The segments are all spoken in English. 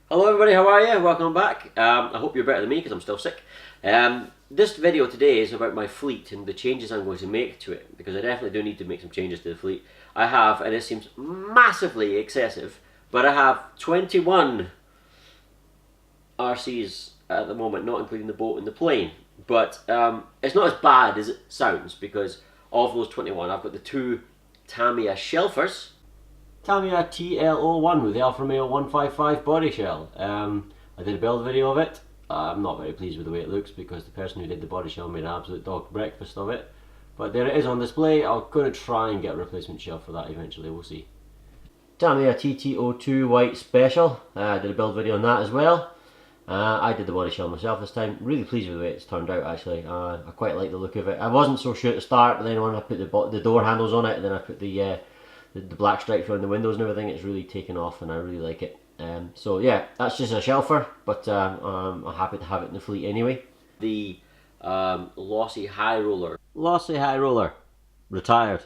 Hello everybody, how are you? Welcome back. I hope you're better than me because I'm still sick. This video today is about my fleet and the changes I'm going to make to it, because I definitely do need to make some changes to the fleet. I have, and it seems massively excessive, but I have 21 RCs at the moment, not including the boat and the plane. But it's not as bad as it sounds, because of those 21 I've got the two Tamiya shelfers. Tamiya TL01 with the Alfa Romeo 155 body shell. I did a build video of it. I'm not very pleased with the way it looks because the person who did the body shell made an absolute dog breakfast of it. But there it is on display. I'm going to try and get a replacement shell for that eventually, we'll see. Tamiya TT02 white special. I did a build video on that as well. I did the body shell myself this time. Really pleased with the way it's turned out actually. I quite like the look of it. I wasn't so sure at the start, but then when I put the door handles on it and then I put the black stripes around the windows and everything, it's really taken off and I really like it. So yeah, that's just a shelfer, but I'm happy to have it in the fleet anyway. The Losi High Roller. Losi High Roller. Retired.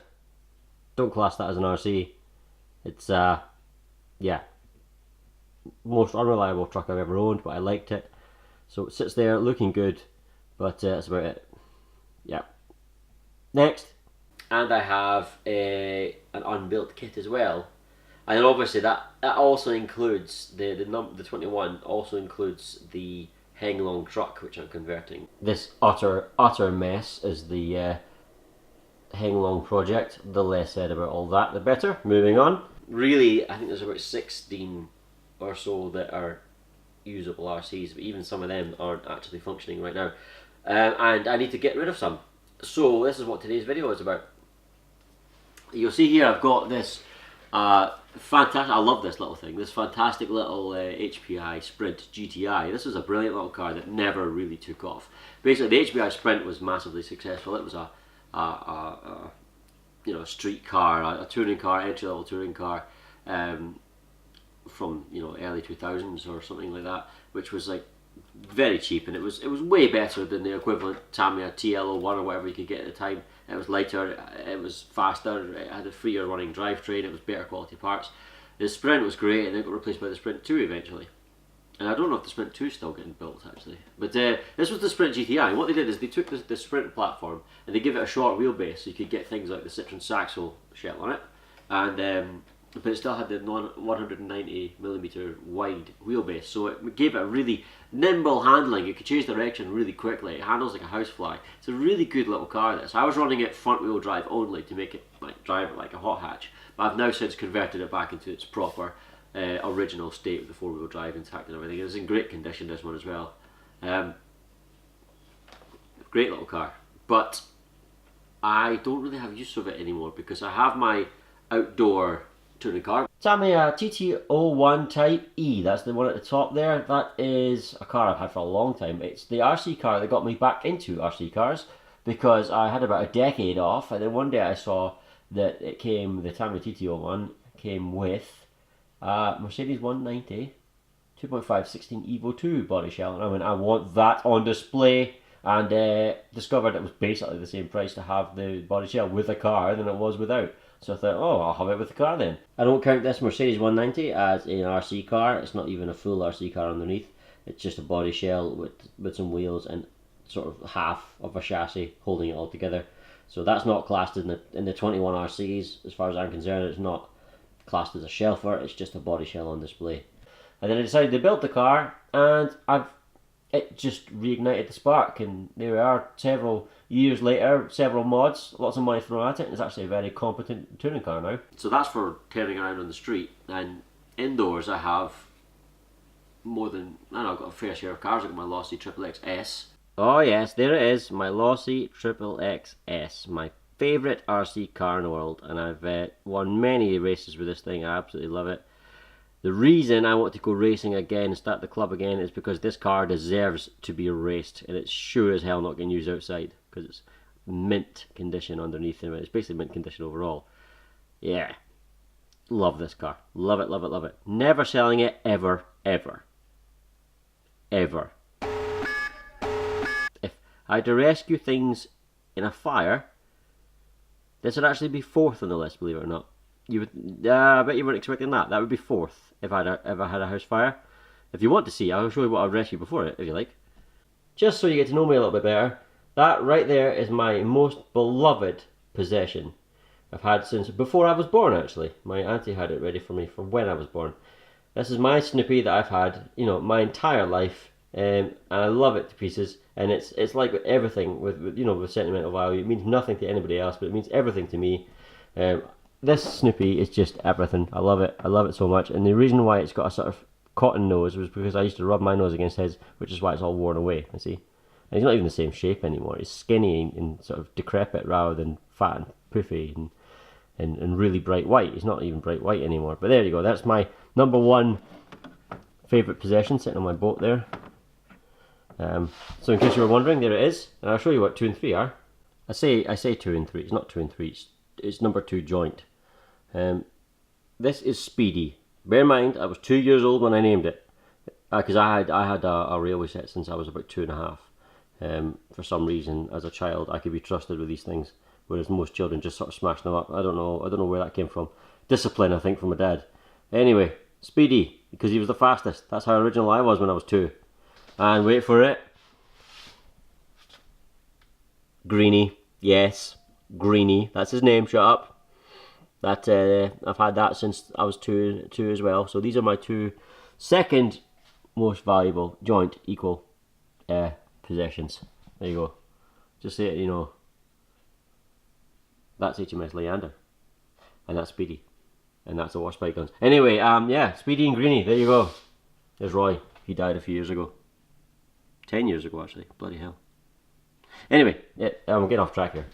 Don't class that as an RC. It's, yeah, most unreliable truck I've ever owned, but I liked it. So it sits there looking good, but that's about it. Yeah. Next. And I have an unbuilt kit as well, and obviously that also includes the 21 also includes the hang-long truck which I'm converting. This utter mess is the hang-long project. The less said about all that, the better. Moving on. Really, I think there's about 16 or so that are usable RCs, but even some of them aren't actually functioning right now, and I need to get rid of some. So this is what today's video is about. You'll see here I've got this fantastic, I love this little thing, this fantastic little HPI Sprint GTI. This was a brilliant little car that never really took off. Basically the HPI Sprint was massively successful. It was a you know, street car, a touring car, entry level touring car from, you know, early 2000s or something like that, which was like very cheap, and it was way better than the equivalent Tamiya TL01 or whatever you could get at the time. It was lighter, it was faster, it had a freer running drivetrain, it was better quality parts. The Sprint was great, and it got replaced by the Sprint 2 eventually. And I don't know if the Sprint 2 is still getting built actually. But this was the Sprint GTI, and what they did is they took the Sprint platform and they give it a short wheelbase so you could get things like the Citroen Saxo shell on it, and but it still had the 190mm wide wheelbase, so it gave it a really nimble handling. It could change direction really quickly. It handles like a housefly. It's a really good little car, this. I was running it front wheel drive only to make it like drive it like a hot hatch, but I've now since converted it back into its proper original state with the 4-wheel drive intact and everything. It's in great condition, this one as well. Great little car, but I don't really have use of it anymore because I have my outdoor touring car. Tamiya TT01 Type E, that's the one at the top there. That is a car I've had for a long time. It's the RC car that got me back into RC cars, because I had about a decade off, and then one day I saw that it came, the Tamiya TT01 came with Mercedes 190 2.5 16 Evo 2 body shell, and I went, I want that on display, and discovered it was basically the same price to have the body shell with a car than it was without. So I thought, oh, I'll have it with the car then. I don't count this Mercedes 190 as an RC car. It's not even a full RC car underneath. It's just a body shell with some wheels and sort of half of a chassis holding it all together. So that's not classed in the 21 RCs. As far as I'm concerned, it's not classed as a shelfer. It's just a body shell on display. And then I decided to build the car, and it just reignited the spark, and there we are, several years later, several mods, lots of money thrown at it, and it's actually a very competent touring car now. So that's for turning around on the street, and indoors I have more than, I don't know, I've got a fair share of cars. I've got my Losi XXX-S. Oh yes, there it is, my Losi XXX-S, my favourite RC car in the world, and I've won many races with this thing. I absolutely love it. The reason I want to go racing again and start the club again is because this car deserves to be raced, and it's sure as hell not getting used outside because it's mint condition underneath it. It's basically mint condition overall. Yeah, love this car. Love it, love it, love it. Never selling it ever, ever. ever. If I had to rescue things in a fire, this would actually be 4th on the list, believe it or not. You would, I bet you weren't expecting that. That would be 4th if I ever had a house fire. If you want to see, I'll show you what I've rescued before it, if you like. Just so you get to know me a little bit better, that right there is my most beloved possession I've had since before I was born, actually. My auntie had it ready for me from when I was born. This is my Snoopy that I've had, you know, my entire life, and I love it to pieces. And it's like with everything, with you know, with sentimental value. It means nothing to anybody else, but it means everything to me. This Snoopy is just everything. I love it so much. And the reason why it's got a sort of cotton nose was because I used to rub my nose against his, which is why it's all worn away, you see. And he's not even the same shape anymore. He's skinny and sort of decrepit rather than fat and poofy and really bright white. He's not even bright white anymore. But there you go. That's my #1 favourite possession sitting on my boat there. So in case you were wondering, there it is. And I'll show you what 2 and 3 are. I say 2 and 3. It's not 2 and 3. It's #2 joint. This is Speedy. Bear in mind, I was 2 years old when I named it, because I had a railway set since I was about 2.5. For some reason, as a child, I could be trusted with these things, whereas most children just sort of smash them up. I don't know where that came from. Discipline, I think, from my dad. Anyway, Speedy, because he was the fastest. That's how original I was when I was 2. And wait for it. Greeny, yes, Greeny. That's his name. Shut up. That I've had that since I was 2 as well. So these are my 2 second most valuable joint equal possessions. There you go. Just say it, you know. That's HMS Leander, and that's Speedy, and that's the wash spike guns. Anyway, yeah, Speedy and Greeny. There you go. There's Roy. He died a few years ago. 10 years ago, actually. Bloody hell. Anyway, yeah, I'm getting off track here.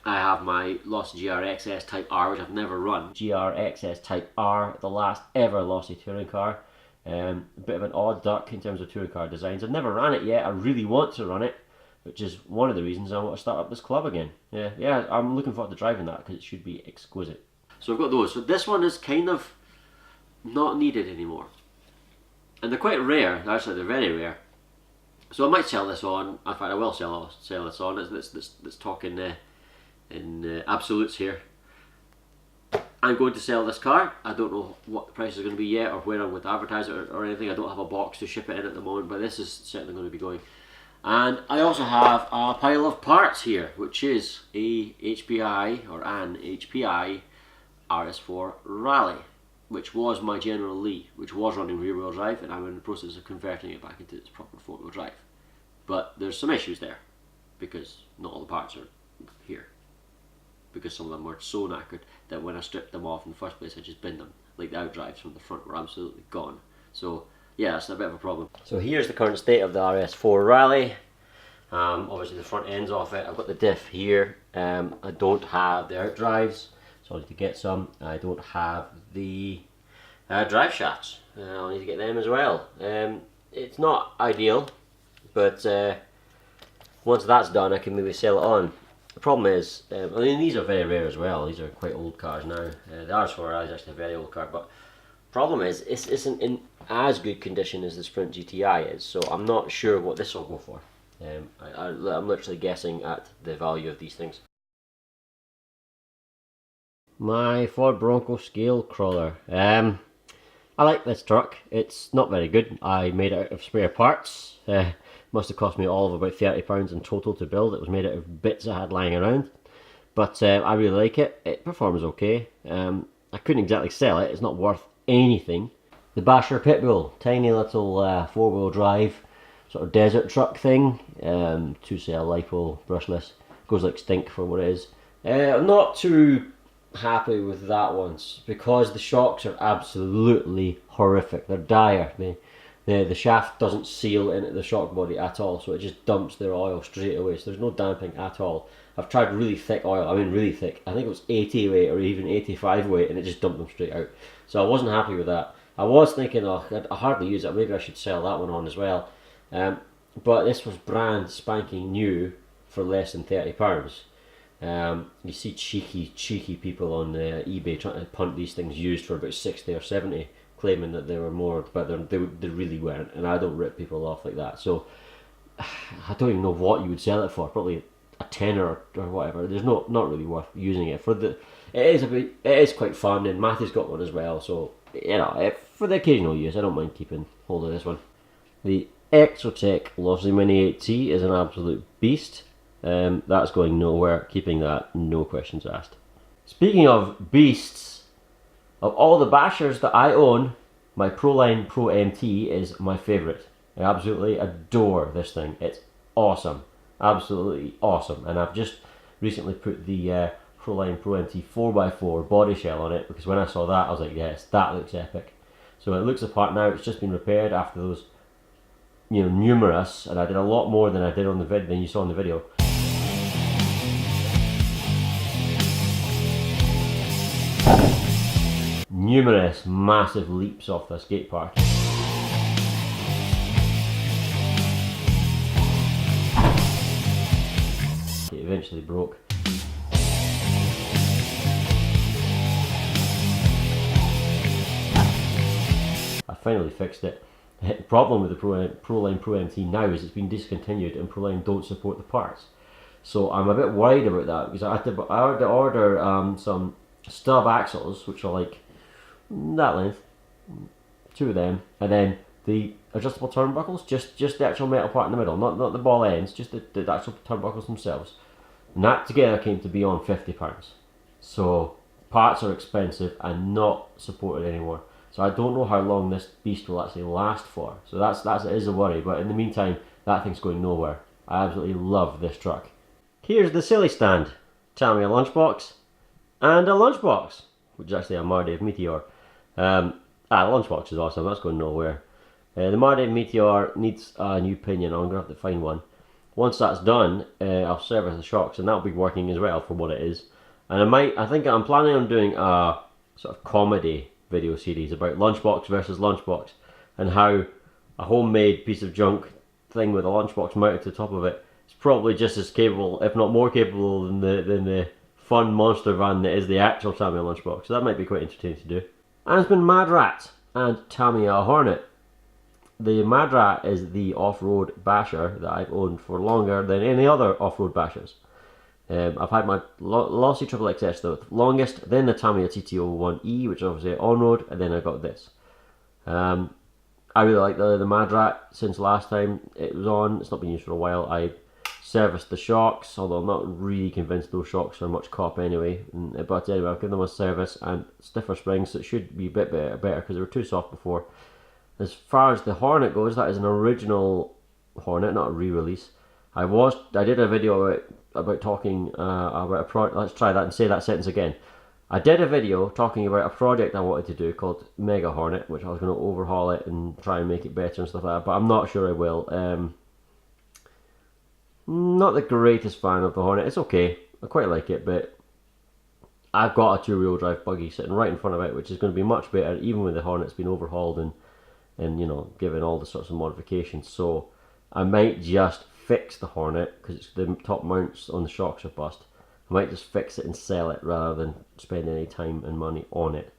I have my Losi JRX-S Type R, which I've never run. JRX-S Type R, the last ever Losi touring car. A bit of an odd duck in terms of touring car designs. I've never ran it yet. I really want to run it, which is one of the reasons I want to start up this club again. Yeah, I'm looking forward to driving that because it should be exquisite. So I've got those. So this one is kind of not needed anymore. And they're quite rare. Actually, they're very rare. So I might sell this on. In fact, I will sell this on. Let's talk in absolutes here. I'm going to sell this car. I don't know what the price is going to be yet, or where I'm going to advertise it, or anything. I don't have a box to ship it in at the moment, but this is certainly going to be going. And I also have a pile of parts here, which is a HPI or an HPI RS4 Rally, which was my General Lee, which was running rear wheel drive, and I'm in the process of converting it back into its proper 4-wheel drive. But there's some issues there, because not all the parts are here, because some of them were so knackered that when I stripped them off in the first place, I just binned them. Like the outdrives from the front were absolutely gone. So yeah, that's a bit of a problem. So here's the current state of the RS4 Rally. Obviously the front end's off it. I've got the diff here. I don't have the outdrives, so I need to get some. I don't have the drive shafts. I'll need to get them as well. It's not ideal, but once that's done, I can maybe sell it on. The problem is, I mean, these are very rare as well. These are quite old cars now. The RS4 is actually a very old car, but problem is, it isn't in as good condition as the Sprint GTI is, so I'm not sure what this will go for. I'm literally guessing at the value of these things. My Ford Bronco scale crawler. I like this truck. It's not very good. I made it out of spare parts. Must have cost me all of about £30 in total to build. It was made out of bits I had lying around. But I really like it. It performs okay. I couldn't exactly sell it. It's not worth anything. The Basher Pitbull. Tiny little 4-wheel drive sort of desert truck thing. 2-cell LiPo, brushless. Goes like stink for what it is. I'm not too happy with that one because the shocks are absolutely horrific. They're dire. The shaft doesn't seal into the shock body at all, so it just dumps their oil straight away, so there's no damping at all. I've tried really thick oil, I mean really thick, I think it was 80 weight or even 85 weight, and it just dumped them straight out. So I wasn't happy with that. I was thinking, oh, I hardly use it, maybe I should sell that one on as well. But this was brand spanking new for less than £30. You see cheeky people on eBay trying to punt these things used for about 60 or 70. claiming that they were more, but they really weren't, and I don't rip people off like that. So I don't even know what you would sell it for. Probably a tenner or whatever. There's not really worth using it for the. It is quite fun, and Matthew's got one as well. So for the occasional use, I don't mind keeping hold of this one. The Exotech Losi Mini 8T is an absolute beast. That's going nowhere. Keeping that, no questions asked. Speaking of beasts, of all the bashers that I own, my Proline Pro MT is my favourite. I absolutely adore this thing. It's awesome. Absolutely awesome. And I've just recently put the Proline Pro MT 4x4 body shell on it, because when I saw that I was like, yes, that looks epic. So it looks apart now. It's just been repaired after those, numerous, and I did a lot more than I did on the than you saw in the video. Numerous massive leaps off the skate park. It eventually broke. I finally fixed it. The problem with the Proline Pro MT now is it's been discontinued and Proline don't support the parts. So I'm a bit worried about that, because I had to order some stub axles, which are like that length, 2 of them, and then the adjustable turnbuckles, just the actual metal part in the middle, not the ball ends, just the actual turnbuckles themselves. And that together came to be on £50. So parts are expensive and not supported anymore. So I don't know how long this beast will actually last for. So it is a worry, but in the meantime, that thing's going nowhere. I absolutely love this truck. Here's the silly stand. Tamiya lunchbox and a lunchbox, which is actually a Mardev Meteor. The lunchbox is awesome, that's going nowhere. The Mardev Meteor needs a new pinion. I'm going to have to find one. Once that's done, I'll service the shocks, and that'll be working as well for what it is. And I think I'm planning on doing a sort of comedy video series about lunchbox versus lunchbox, and how a homemade piece of junk thing with a lunchbox mounted to the top of it is probably just as capable, if not more capable, than the fun monster van that is the actual Tamiya lunchbox. So that might be quite entertaining to do. And it's been Mad Rat and Tamiya Hornet. The Mad Rat is the off-road basher that I've owned for longer than any other off-road bashers. I've had my Losi XXX-S the longest, then the Tamiya TT01E, which is obviously on-road, and then I got this. I really like the Mad Rat since last time it was on. It's not been used for a while. I serviced the shocks, although I'm not really convinced those shocks are much cop anyway. But anyway, I've given them a service and stiffer springs, so it should be a bit better because they were too soft before. As far as the Hornet goes, that is an original Hornet, not a re-release. I did a video about talking about a project. Let's try that and say that sentence again. I did a video talking about a project I wanted to do called Mega Hornet, which I was going to overhaul it and try and make it better and stuff like that, but I'm not sure I will. Not the greatest fan of the Hornet. It's okay, I quite like it, but I've got a 2-wheel drive buggy sitting right in front of it, which is going to be much better, even when the Hornet's been overhauled and given all the sorts of modifications. So I might just fix the Hornet, because the top mounts on the shocks are bust. I might just fix it and sell it rather than spend any time and money on it,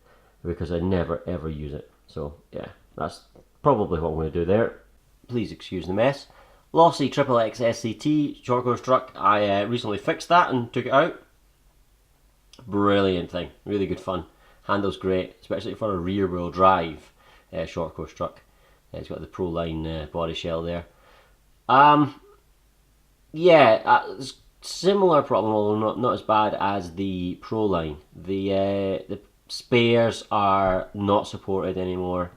because I never ever use it. So yeah, that's probably what I'm going to do there. Please excuse the mess. Losi XXX-SCT short course truck. I recently fixed that and took it out. Brilliant thing, really good fun. Handles great, especially for a rear wheel drive short course truck. It's got the Proline body shell there. Similar problem, although not as bad as the Proline. The spares are not supported anymore.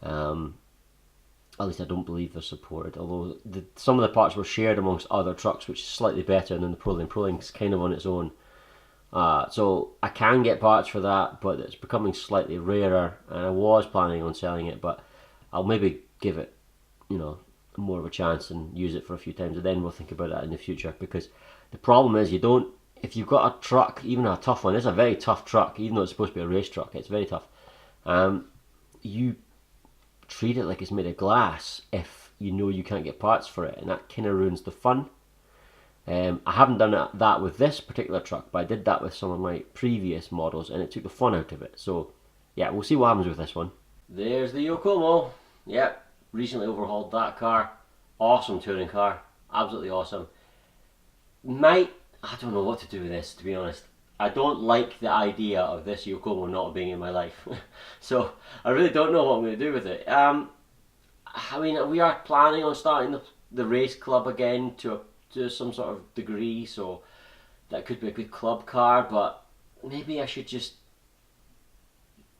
At least I don't believe they're supported, although some of the parts were shared amongst other trucks, which is slightly better than the Proline. Proline's kind of on its own. So I can get parts for that, but it's becoming slightly rarer, and I was planning on selling it, but I'll maybe give it, more of a chance and use it for a few times, and then we'll think about that in the future. Because the problem is, if you've got a truck, even a tough one, it's a very tough truck, even though it's supposed to be a race truck, it's very tough. You treat it like it's made of glass if you can't get parts for it, and that kind of ruins the fun. I haven't done that with this particular truck, but I did that with some of my previous models, and it took the fun out of it. So yeah, we'll see what happens with this one. There's the Yokomo. Yep, recently overhauled that car. Awesome touring car, absolutely awesome. I don't know what to do with this, to be honest. I don't like the idea of this Yokomo not being in my life. So I really don't know what I'm going to do with it. I mean, we are planning on starting the race club again to some sort of degree, so that could be a good club car, but maybe I should just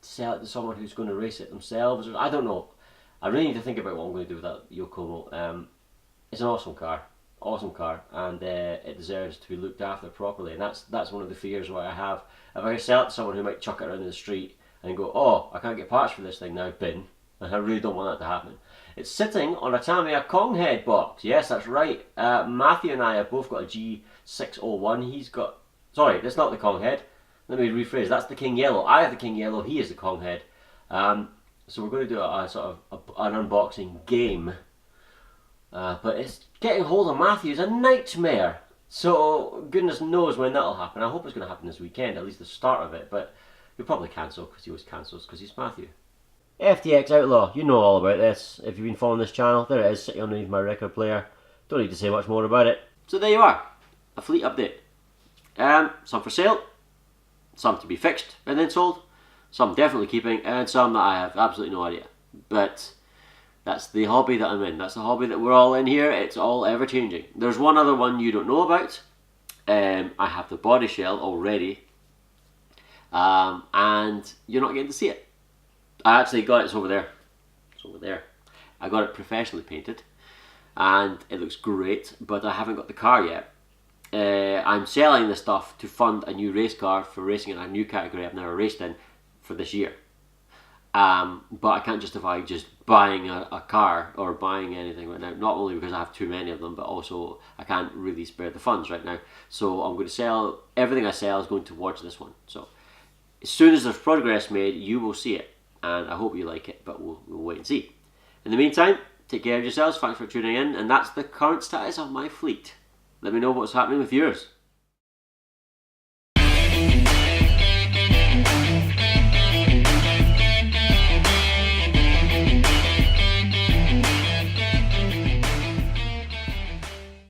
sell it to someone who's going to race it themselves. I don't know. I really need to think about what I'm going to do with that Yokomo. It's an awesome car, and it deserves to be looked after properly. And that's one of the fears what I have. If I sell it to someone who might chuck it around in the street and go, oh, I can't get parts for this thing now, bin, and I really don't want that to happen. It's sitting on a Tamiya Kong head box. Yes, that's right. Matthew and I have both got a G601. He's got, sorry, that's not the Kong head. Let me rephrase. That's the King Yellow. I have the King Yellow. He is the Kong head. So we're going to do a sort of an unboxing game. But it's getting hold of Matthew is a nightmare. So goodness knows when that'll happen. I hope it's going to happen this weekend, at least the start of it. But he'll probably cancel because he always cancels because he's Matthew. FTX Outlaw, you know all about this. If you've been following this channel, there it is sitting underneath my record player. Don't need to say much more about it. So there you are, a fleet update. Some for sale, some to be fixed and then sold, some definitely keeping, and some that I have absolutely no idea. But that's the hobby that I'm in. That's the hobby that we're all in here. It's all ever changing. There's one other one you don't know about. I have the body shell already, and you're not getting to see it. I actually got it, it's over there. It's over there. I got it professionally painted and it looks great, but I haven't got the car yet. I'm selling this stuff to fund a new race car for racing in a new category I've never raced in for this year. But I can't justify just buying a car or buying anything right now, not only because I have too many of them, but also I can't really spare the funds right now. So I'm going to sell, everything I sell is going towards this one. So as soon as there's progress made, you will see it. And I hope you like it, but we'll wait and see. In the meantime, take care of yourselves, thanks for tuning in, and that's the current status of my fleet. Let me know what's happening with yours.